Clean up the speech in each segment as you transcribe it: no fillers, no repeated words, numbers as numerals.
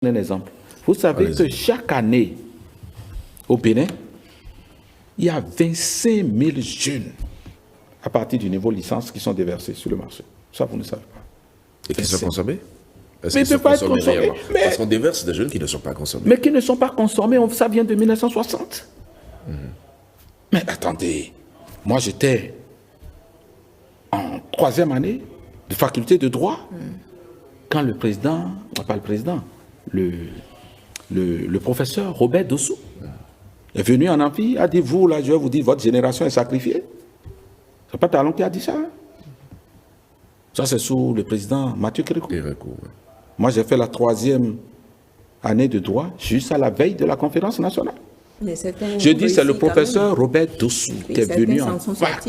Un exemple. Vous savez que chaque année, au Bénin, il y a 25 000 jeunes à partir du niveau licence qui sont déversés sur le marché. Ça, vous ne savez pas. Et qui sont consommés? Mais ils ne peuvent pas être consommés. Parce qu'on déverse des jeunes qui ne sont pas consommés. Mais qui ne sont pas consommés, ça vient de 1960. Mais attendez, moi j'étais en 3e année de faculté de droit quand le président, pas le président, le professeur Robert Dossou est venu en amphi, a dit, vous là, je vais vous dire, votre génération est sacrifiée. C'est pas Talon qui a dit ça. Hein? Ça, c'est sous le président Mathieu Kérékou. Moi, j'ai fait la 3e année de droit juste à la veille de la conférence nationale. Je dis, c'est le professeur Robert Dossou qui est venu en fac.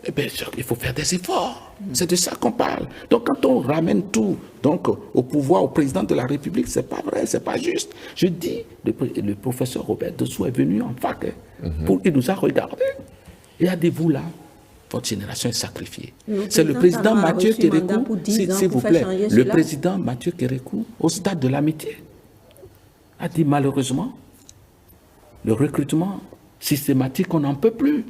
Eh bien, il faut faire des efforts. C'est de ça qu'on parle. Donc, quand on ramène tout donc, au pouvoir, au président de la République, c'est pas vrai, c'est pas juste. Je dis, le professeur Robert Dossou est venu en fac. Il nous a regardé. Il a dit, vous là, votre génération est sacrifiée. C'est le président Mathieu Kérékou, s'il vous plaît, le président Mathieu Kérékou, au stade de l'amitié, a dit malheureusement, le recrutement systématique, on n'en peut plus.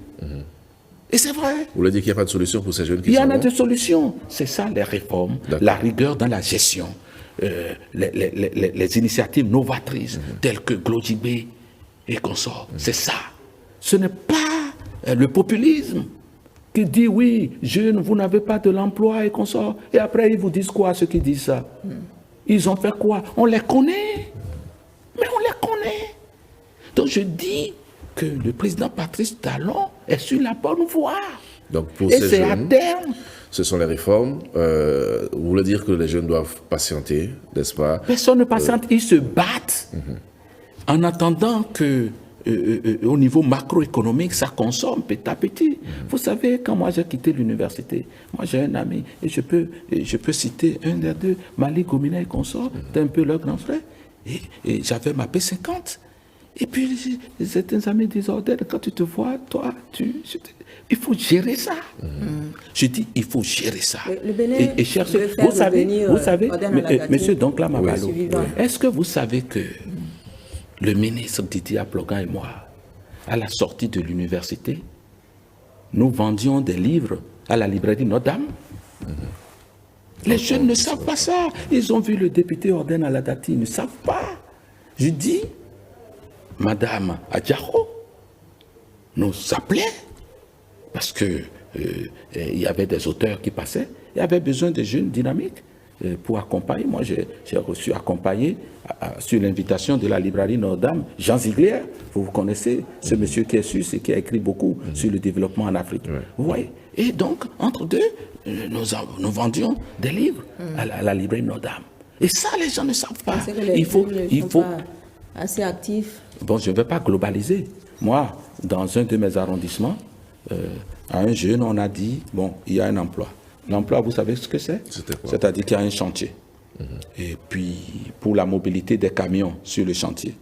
Et c'est vrai. Vous voulez dire qu'il n'y a pas de solution pour ces jeunes qui Il y sont en a là? des solutions. C'est ça les réformes, la rigueur dans la gestion, les initiatives novatrices telles que Glodjibé et consorts. C'est ça. Ce n'est pas le populisme qui dit oui, jeunes, vous n'avez pas de l'emploi et consorts. Et après, ils vous disent quoi, ceux qui disent ça? Ils ont fait quoi? On les connaît. Mais on les connaît. Donc je dis que le président Patrice Talon est sur la bonne voie. Donc pour et ces c'est jeunes, à terme. Ce sont les réformes. Vous voulez dire que les jeunes doivent patienter, n'est-ce pas? Personne ne patiente, ils se battent en attendant que au niveau macroéconomique, ça consomme petit à petit. Vous savez, quand moi j'ai quitté l'université, moi j'ai un ami, et je peux citer un des deux, Malik Gomina et consort, c'était un peu leur grand frère, et j'avais ma P50. Et puis, certains amis disent, oh, quand tu te vois, toi, il faut gérer ça. Je dis, il faut gérer ça. Et chercher. Vous savez, monsieur Donkla Mabalo, est-ce que vous savez que le ministre Didier Aplogan et moi, à la sortie de l'université, nous vendions des livres à la librairie Notre-Dame? Les jeunes ne savent pas ça. Ils ont vu le député Orden Aladati, ils ne savent pas. Je dis, Madame Adjaro nous appelait parce que il y avait des auteurs qui passaient. Il y avait besoin de jeunes dynamiques pour accompagner. Moi, j'ai reçu accompagner sur l'invitation de la librairie Notre-Dame, Jean Ziegler. Vous connaissez ce monsieur qui est suisse et qui a écrit beaucoup sur le développement en Afrique. Vous voyez? Et donc, entre deux, nous vendions des livres à la librairie Notre-Dame. Et ça, les gens ne savent pas. Il faut assez actif. Bon, je ne vais pas globaliser. Moi, dans un de mes arrondissements, à un jeune, on a dit, bon, il y a un emploi. L'emploi, vous savez ce que c'est? C'est-à-dire qu'il y a un chantier. Et puis, pour la mobilité des camions sur le chantier,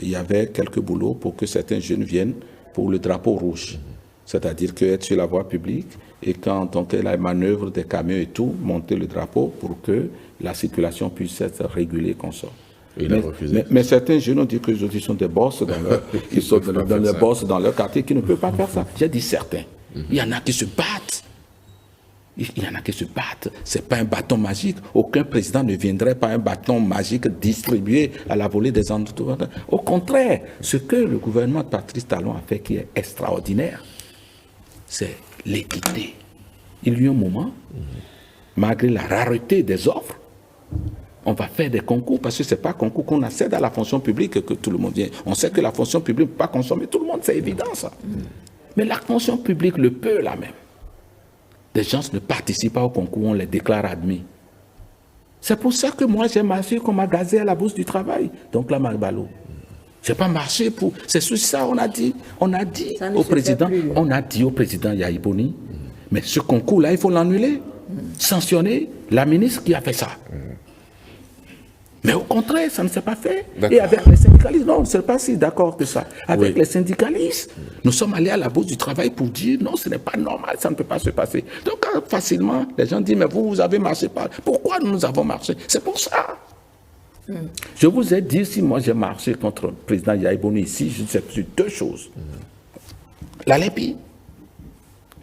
il y avait quelques boulots pour que certains jeunes viennent pour le drapeau rouge. C'est-à-dire qu'être sur la voie publique et quand on fait la manœuvre des camions et tout, monter le drapeau pour que la circulation puisse être régulée comme ça. Mais certains jeunes ont dit que ils sont des boss ils sont dans les boss dans leur quartier qui ne peuvent pas faire ça. J'ai dit certains. Il y en a qui se battent. Il y en a qui se battent. Ce n'est pas un bâton magique. Aucun président ne viendrait par un bâton magique distribué à la volée des entreprises. Au contraire, ce que le gouvernement de Patrice Talon a fait qui est extraordinaire, c'est l'équité. Il y a eu un moment, malgré la rareté des offres, on va faire des concours, parce que ce n'est pas un concours qu'on accède à la fonction publique que tout le monde vient. On sait que la fonction publique ne peut pas consommer tout le monde, c'est évident ça. Mais la fonction publique le peut là même. Des gens ne participent pas au concours, on les déclare admis. C'est pour ça que moi j'ai marché comme un gazé à la bourse du travail. Donc là, Magbalo, je n'ai pas marché pour... C'est sur ça on a dit au président Yaïboni, mais ce concours-là, il faut l'annuler, sanctionner la ministre qui a fait ça. Mais au contraire, ça ne s'est pas fait. Et avec les syndicalistes, non, on ne s'est pas si d'accord que ça. Avec les syndicalistes, nous sommes allés à la bourse du travail pour dire non, ce n'est pas normal, ça ne peut pas se passer. Donc facilement, les gens disent, mais vous avez marché pas. Pourquoi nous avons marché? C'est pour ça. Je vous ai dit, si moi j'ai marché contre le président Yahya Boni ici, je sais sur deux choses. La lépine.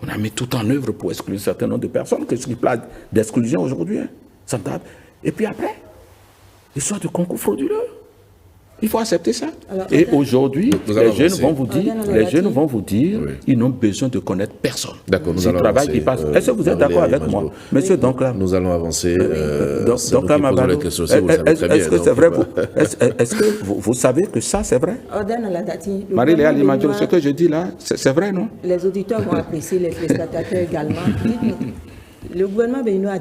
On a mis tout en œuvre pour exclure un certain nombre de personnes, que ce qui place d'exclusion aujourd'hui. Hein, et puis après, l'histoire de concours frauduleux. Il faut accepter ça. Alors, et aujourd'hui, les jeunes vont vous dire, oui. Ils n'ont besoin de connaître personne. D'accord, nous allons avancer. Est-ce que vous êtes d'accord avec moi, Monsieur Doncla? Nous allons avancer. Doncla Mamadou, est-ce que c'est vrai? Est-ce que vous savez que ça, c'est vrai? Marie-Léa Limadjo, ce que je dis là, c'est vrai, non? Les auditeurs vont apprécier, les prestataires également. Dites-nous, le gouvernement béninois a